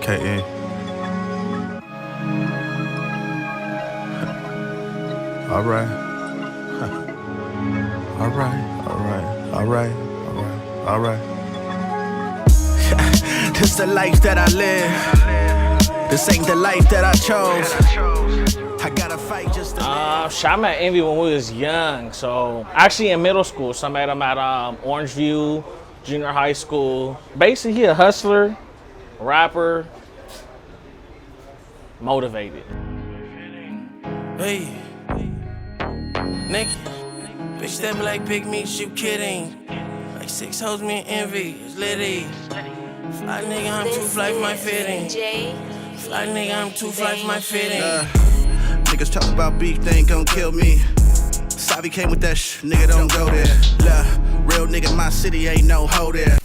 AKA. Alright. Alright. This the life that I live. This ain't the life that I chose. I gotta fight just to live. I met Envy when we was young, so actually in middle school. So I met him at Orangeview Junior High School. Basically, he a hustler, rapper, motivated. Hey, Nick, bitch that black big meat, you kidding? Like 6 hoes, me and Envy, it's litty. Fly nigga, I'm too fly for my fitting. Fly nigga, I'm too fly for my fitting. Niggas talk about beef, they ain't gon' kill me. Savi came with that nigga don't go there. Real nigga, my city ain't no hoe there.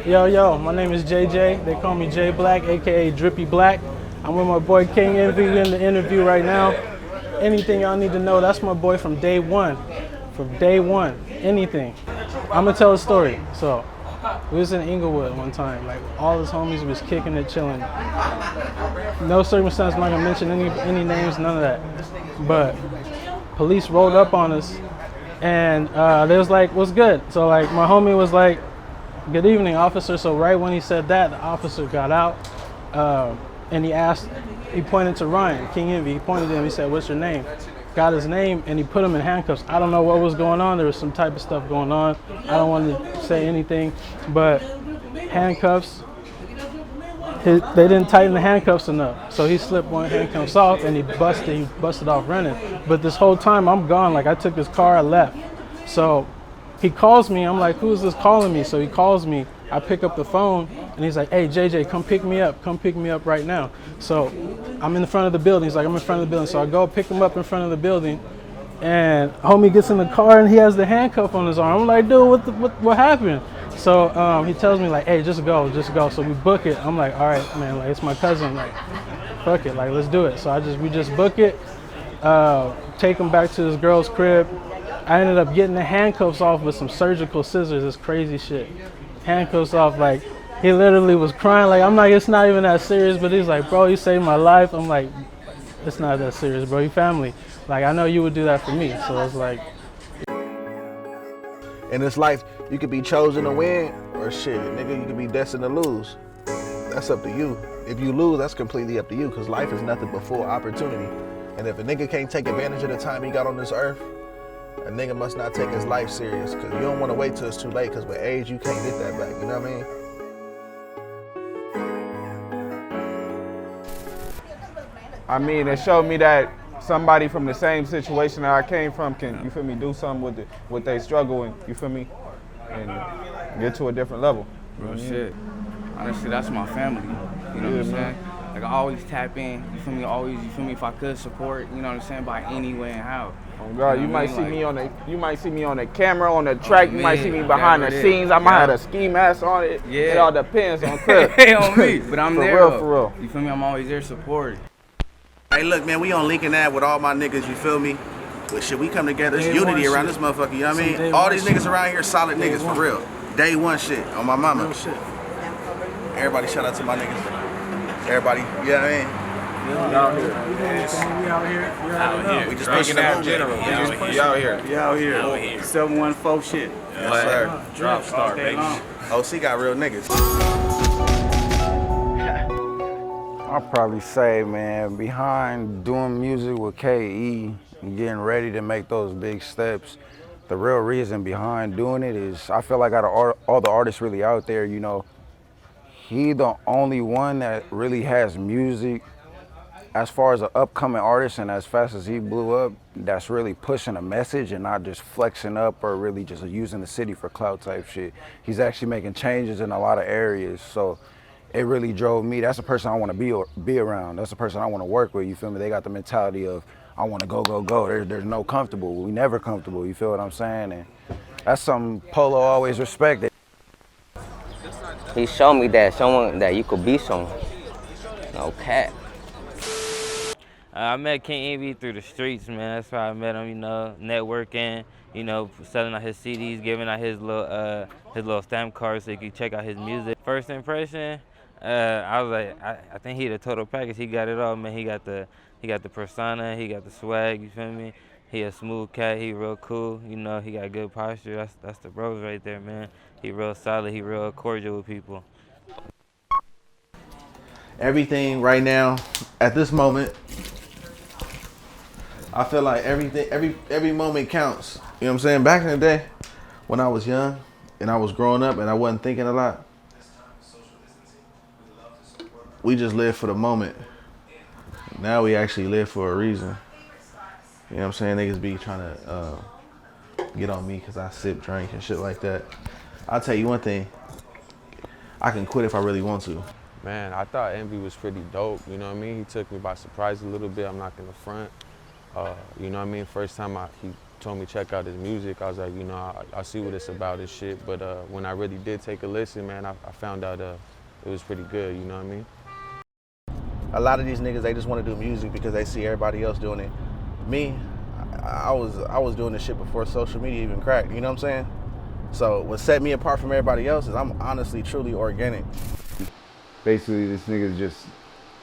Yo, my name is JJ. They call me J Black, aka Drippy Black. I'm with my boy King Envy. We're in the interview right now. Anything y'all need to know, that's my boy from day one. From day one, anything. I'm gonna tell a story. So, we was in Inglewood one time. Like, all his homies was kicking it, chilling. No circumstance, I'm not gonna mention any names, none of that. But police rolled up on us, and they was like, "What's good?" So like, my homie was like, "Good evening, officer." So right when he said that, the officer got out, and he pointed to Ryan, King Envy. He pointed to him. He said, "What's your name?" Got his name, and he put him in handcuffs. I don't know what was going on. There was some type of stuff going on. I don't want to say anything, but handcuffs. They didn't tighten the handcuffs enough, so he slipped one handcuffs off, and he busted off running. But this whole time I'm gone. Like, I took his car, I left. So he calls me. I'm like, "Who is this calling me?" So he calls me. I pick up the phone, and he's like, "Hey, JJ, come pick me up. Come pick me up right now." So I'm in the front of the building. He's like, "I'm in front of the building." So I go pick him up in front of the building, and homie gets in the car, and he has the handcuff on his arm. I'm like, "Dude, what happened?" So he tells me like, "Hey, just go." So we book it. I'm like, "All right, man. Like, it's my cousin. Like, fuck it. Like, let's do it." So we just book it. Take him back to his girl's crib. I ended up getting the handcuffs off with some surgical scissors. It's crazy shit. Handcuffs off, like, he literally was crying. Like, I'm like, "It's not even that serious," but he's like, "Bro, you saved my life." I'm like, "It's not that serious, bro. You family. Like, I know you would do that for me." So it's like, in this life, you could be chosen to win, or shit, nigga, you could be destined to lose. That's up to you. If you lose, that's completely up to you, because life is nothing but full opportunity. And if a nigga can't take advantage of the time he got on this earth, a nigga must not take his life serious, because you don't want to wait till it's too late, because with age, you can't get that back, you know what I mean? I mean, it showed me that somebody from the same situation that I came from can, you feel me, do something with what they struggle and, you feel me, and get to a different level. Real shit. Honestly, that's my family. You know what I'm saying? Like, I always tap in, you feel me, always, you feel me, if I could support, you know what I'm saying, by any way and how. Oh God, you might see me on the camera, on the track, you might see me behind the scenes, I might have a ski mask on it. Yeah. It all depends on Crip. On me. But I'm there. For real. You feel me? I'm always there supporting. Hey, look, man, we on Lincoln Ave with all my niggas, you feel me? But shit, we come together, it's unity around this motherfucker, you know what I mean? All these niggas around here, solid niggas, for real. Day one shit, on my mama. Real shit. Everybody shout out to my niggas. Everybody, you know what I mean? we out here. We just pushing the movement. We out here. We out here. 714 shit. Yes, sir. Drop star, baby. OC got real niggas. I'll probably say, man, behind doing music with KE and getting ready to make those big steps, the real reason behind doing it is I feel like out of all the artists really out there, you know, he the only one that really has music as far as an upcoming artist, and as fast as he blew up, that's really pushing a message and not just flexing up or really just using the city for clout type shit. He's actually making changes in a lot of areas. So it really drove me. That's the person I want to be around. That's the person I want to work with, you feel me? They got the mentality of, I want to go, go, go. There's no comfortable. We never comfortable, you feel what I'm saying? And that's something Polo always respected. He showed me that someone that you could be someone. No cap. I met King Envy through the streets, man. That's how I met him, you know, networking, you know, selling out his CDs, giving out his little stamp cards so you can check out his music. First impression, I was like, I think he the total package. He got it all, man. He got the persona, he got the swag. You feel me? He a smooth cat. He real cool. You know, he got good posture. That's the bros right there, man. He real solid. He real cordial with people. Everything right now, at this moment, I feel like every moment counts. You know what I'm saying? Back in the day, when I was young and I was growing up and I wasn't thinking a lot, we just lived for the moment. Now we actually live for a reason. You know what I'm saying? Niggas be trying to get on me because I sip, drink, and shit like that. I'll tell you one thing. I can quit if I really want to. Man, I thought Envy was pretty dope. You know what I mean? He took me by surprise a little bit. I'm not gonna front. You know what I mean? First time he told me check out his music, I was like, you know, I see what it's about and shit. But when I really did take a listen, man, I found out it was pretty good. You know what I mean? A lot of these niggas, they just want to do music because they see everybody else doing it. Me, I was doing this shit before social media even cracked, you know what I'm saying? So what set me apart from everybody else is I'm honestly, truly organic. Basically, this nigga's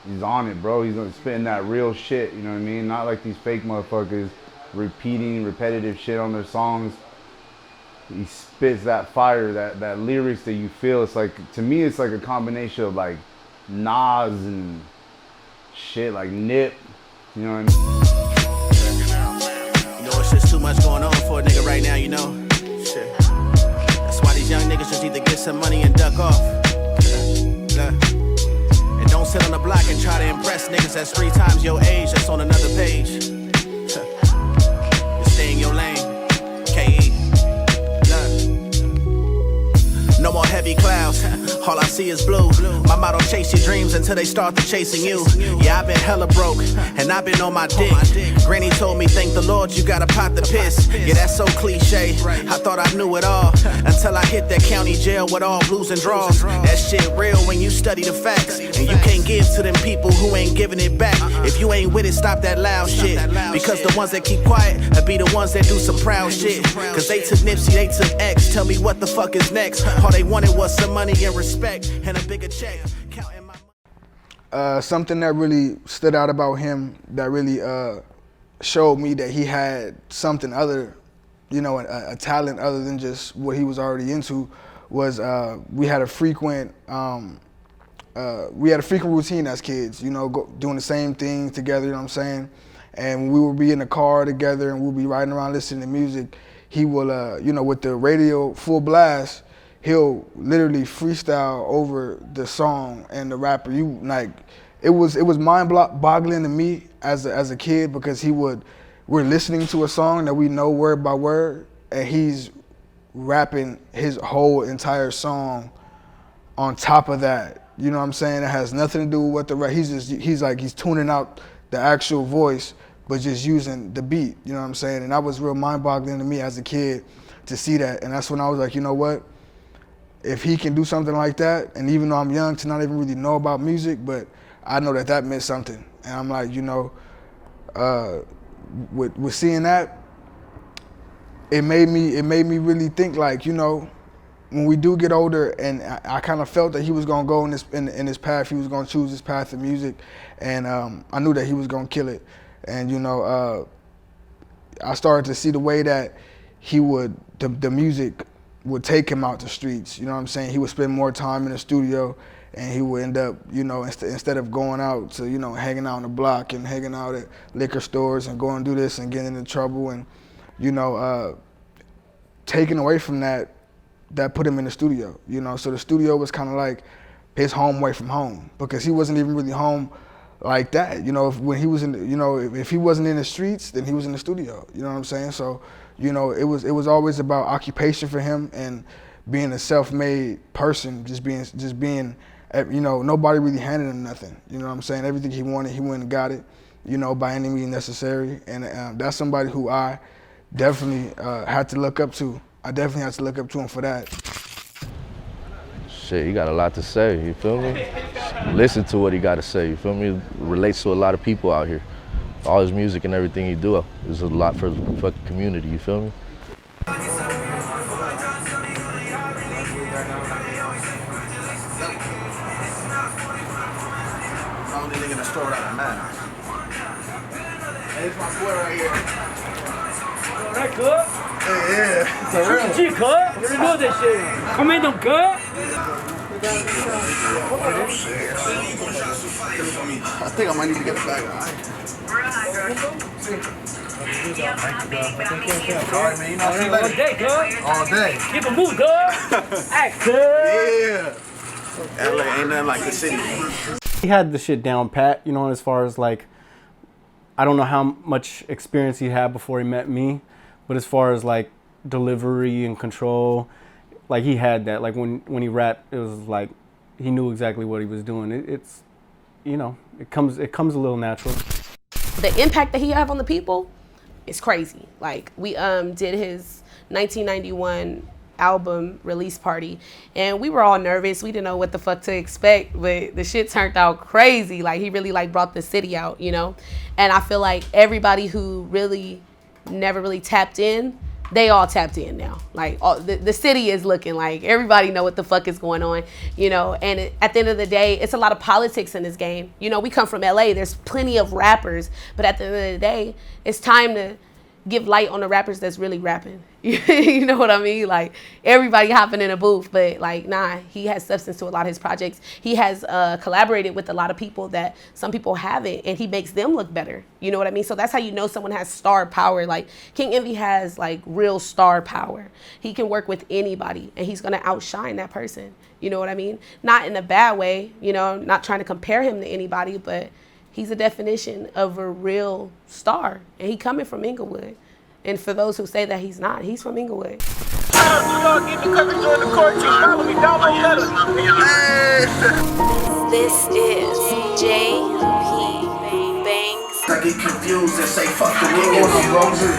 he's on it, bro. He's spitting that real shit, you know what I mean? Not like these fake motherfuckers repeating repetitive shit on their songs. He spits that fire, that lyrics that you feel. It's like, to me, it's like a combination of like Nas and shit like Nip, you know what I mean? You know, it's just too much going on for a nigga right now, you know? Shit. That's why these young niggas just need to get some money and duck off. And don't sit on the block and try to impress niggas that's 3 times your age that's on another page. Just stay in your lane, K.E. No more heavy clouds, all I see is blue. My motto, chase your dreams until they start to chasing you. Yeah, I've been hella broke, and I've been on my dick. Granny told me, thank the Lord, you gotta pot the piss. Yeah, that's so cliche, I thought I knew it all, until I hit that county jail with all blues and draws. That shit real when you study the facts, and you can't give to them people who ain't giving it back. If you ain't with it, stop that loud shit, because the ones that keep quiet will be the ones that do some proud shit. Cause they took Nipsey, they took X, tell me what the fuck is next. All they wanted was some money and respect and a bigger check. Something that really stood out about him, that really showed me that he had something other, you know, a talent other than just what he was already into, was we had a frequent routine as kids, you know, doing the same thing together, you know what I'm saying? And we would be in the car together and we'll be riding around listening to music. He will, you know, with the radio full blast, he'll literally freestyle over the song and the rapper. It was mind-boggling to me as a kid, because we're listening to a song that we know word by word, and he's rapping his whole entire song on top of that. You know what I'm saying? It has nothing to do with what the rap. He's tuning out the actual voice, but just using the beat. You know what I'm saying? And that was real mind-boggling to me as a kid to see that. And that's when I was like, you know what? If he can do something like that, and even though I'm young to not even really know about music, but I know that meant something. And I'm like, you know, with seeing that, it made me really think, like, you know, when we do get older, and I kind of felt that he was gonna go in this path, he was gonna choose this path of music, and I knew that he was gonna kill it. And you know, I started to see the way that he would, the music would take him out the streets, you know what I'm saying? He would spend more time in the studio, and he would end up, you know, instead of going out to, you know, hanging out on the block and hanging out at liquor stores and going to do this and getting into trouble, and, you know, taking away from that put him in the studio, you know? So the studio was kind of like his home away from home, because he wasn't even really home like that, you know? When he was in, you know, if he wasn't in the streets, then he was in the studio, you know what I'm saying? So, you know, it was always about occupation for him, and being a self-made person, just being, you know, nobody really handed him nothing. You know what I'm saying? Everything he wanted, he went and got it, you know, by any means necessary. And that's somebody who I definitely had to look up to. I definitely had to look up to him for that. Shit, he got a lot to say, you feel me? Listen to what he got to say, you feel me? Relates to a lot of people out here. All his music and everything he do is a lot for the fucking community, you feel me? store without a mask. Hey, it's my boy right here. Oh, that good? Yeah. For real. Gee, cut. Where you do this shit? Come in, don't cut. I think I might need to get a bag. Alright, man, you know what I'm All day, cut. All day. Keep it moving, cut. Act, Yeah. LA ain't nothing like the city. He had the shit down pat, you know, as far as like, I don't know how much experience he had before he met me, but as far as like delivery and control, like he had that. Like when he rapped, it was like he knew exactly what he was doing. It's, you know, it comes a little natural. The impact that he have on the people is crazy. Like we did his 1991 album release party and we were all nervous. We didn't know what the fuck to expect, but the shit turned out crazy. Like he really like brought the city out, you know? And I feel like everybody who really never really tapped in, they all tapped in now. Like the city is looking like everybody know what the fuck is going on, you know? And at the end of the day, it's a lot of politics in this game. You know, we come from LA, there's plenty of rappers, but at the end of the day, it's time to give light on the rappers that's really rapping. You know what I mean? Like everybody hopping in a booth, but like, nah, he has substance to a lot of his projects. He has collaborated with a lot of people that some people haven't, and he makes them look better. You know what I mean? So that's how you know someone has star power. Like King Envy has like real star power. He can work with anybody and he's gonna outshine that person. You know what I mean? Not in a bad way, you know, not trying to compare him to anybody, but he's a definition of a real star, and he coming from Inglewood. And for those who say that he's not, he's from Inglewood. This is JP Banks. I get confused and say fuck the niggas.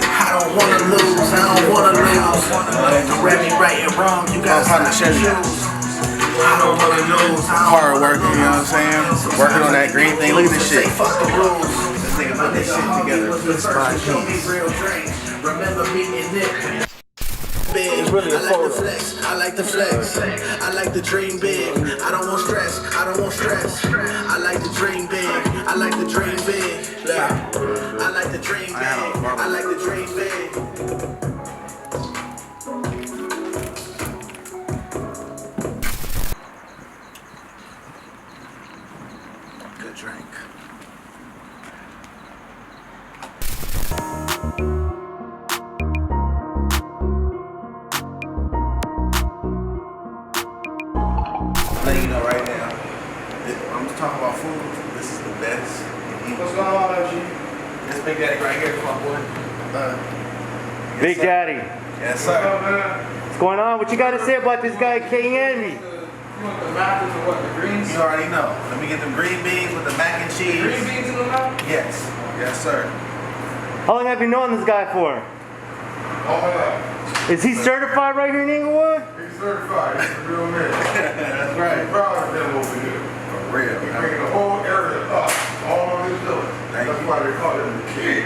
I don't wanna lose, I don't wanna lose. Read me right and wrong, you guys have to choose. I don't wanna lose. Hard working, you know what I'm saying? Working on that green thing. Look at this shit. Fuck the rules. This nigga put this shit together. Remember me and Nick. Big. Really I like the flex, I like the flex, I like the dream big. I don't want stress, I don't want stress. I like the dream big, I like the dream big. I like the dream big, I like the dream big. Good drink. Let you know right now, I'm just talking about food. This is the best. What's going on, OG? This Big Daddy right here is my boy. Yes, Big sir. Daddy. Yes, sir. What's going on? What you got to say about this guy, King Envy? You want the mac or what? The greens? You already know. Let me get them green beans with the mac and cheese. Green beans in the mac? Yes. Yes, sir. How long have you known this guy for? Is he certified right here in Inglewood? He's certified. He's a real man. That's right. We're proud of him over here. For real. He's bringing the whole area up, all on his village. That's why they call him the king.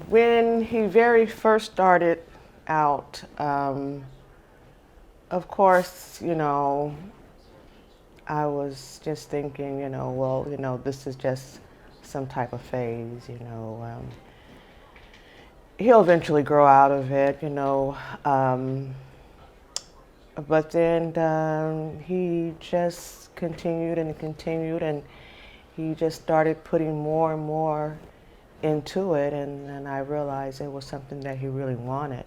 When he very first started out, of course, you know, I was just thinking, you know, well, you know, this is just some type of phase, you know. He'll eventually grow out of it, you know. But then he just continued and continued, and he just started putting more and more into it, and then I realized it was something that he really wanted.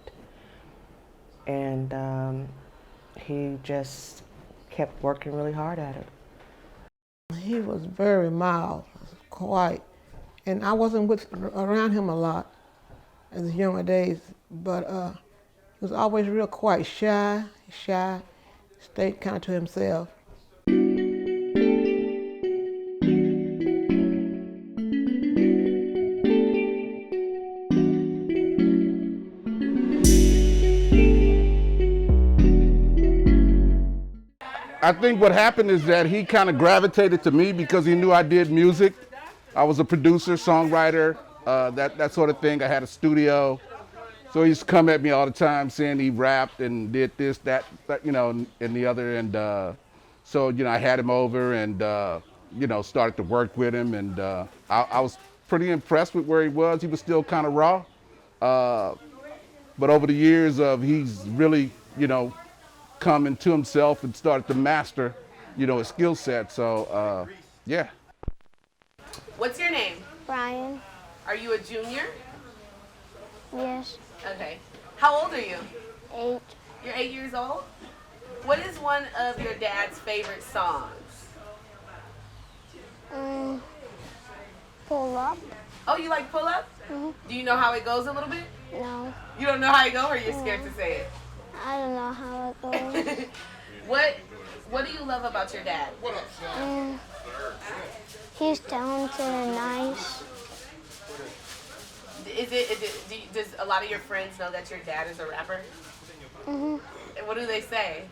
And he just kept working really hard at it. He was very mild, quiet, and I wasn't around him a lot in his younger days, but he was always real quiet, shy, stayed kind of to himself. I think what happened is that he kind of gravitated to me because he knew I did music. I was a producer, songwriter, that sort of thing. I had a studio. So he used to come at me all the time saying he rapped and did this, that you know, and the other. And So, I had him over and, started to work with him. And I was pretty impressed with where he was. He was still kind of raw. But over the years he's really, come into himself and started to master, his skill set. So, yeah. What's your name? Brian. Are you a junior? Yes. Okay. How old are you? 8. You're 8 years old? What is one of your dad's favorite songs? Pull Up. Oh, you like Pull Up? Mm-hmm. Do you know how it goes a little bit? No. You don't know how it goes, or you're scared to say it? I don't know how it goes. What do you love about your dad? He's talented and nice. Does a lot of your friends know that your dad is a rapper? Mhm. And what do they say?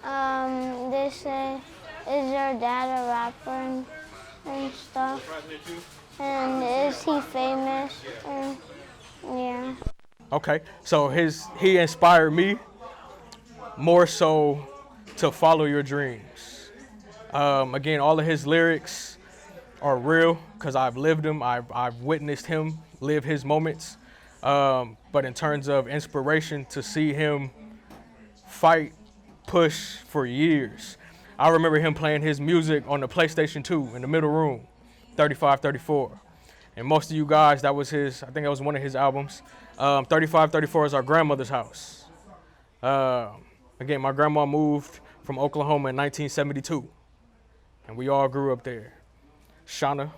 They say, "Is your dad a rapper and stuff? And is he famous?" And yeah. Okay, so he inspired me more so to follow your dreams. Again, all of his lyrics are real because I've lived them. I've witnessed him live his moments. But in terms of inspiration, to see him fight, push for years. I remember him playing his music on the PlayStation 2 in the middle room, 3534. And most of you guys, I think that was one of his albums. 3534 is our grandmother's house. Again, my grandma moved from Oklahoma in 1972. And we all grew up there. Shauna,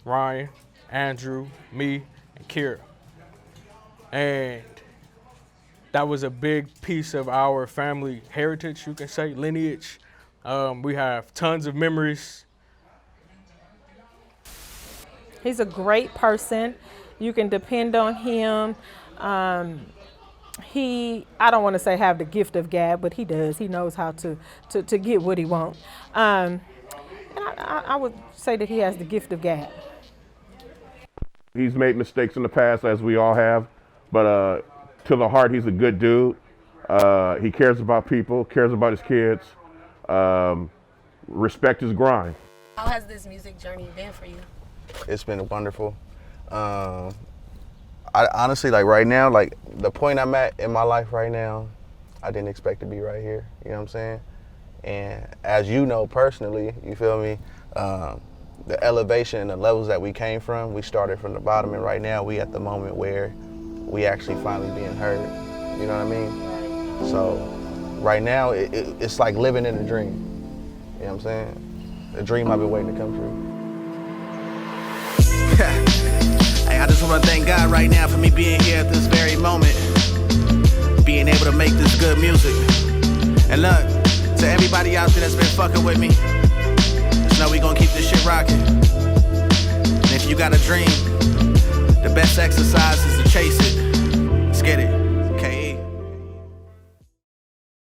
Ryan, Andrew, me, and Kira. And that was a big piece of our family heritage, you can say, lineage. We have tons of memories. He's a great person. You can depend on him. I don't want to say have the gift of gab, but he does. He knows how to get what he wants. And I would say that he has the gift of gab. He's made mistakes in the past, as we all have, but to the heart, he's a good dude. He cares about people, cares about his kids, respect his grind. How has this music journey been for you? It's been wonderful. I honestly, like right now, like the point I'm at in my life right now, I didn't expect to be right here, you know what I'm saying? And as you know personally, you feel me, the elevation and the levels that we came from, we started from the bottom, and right now we at the moment where we actually finally being heard, you know what I mean? So right now, it's like living in a dream, you know what I'm saying? A dream I've been waiting to come true. Hey, I just want to thank God right now for me being here at this very moment, being able to make this good music. And look, to everybody out there that's been fucking with me, just know we gonna keep this shit rocking. And if you got a dream, the best exercise is to chase it. Let's get it.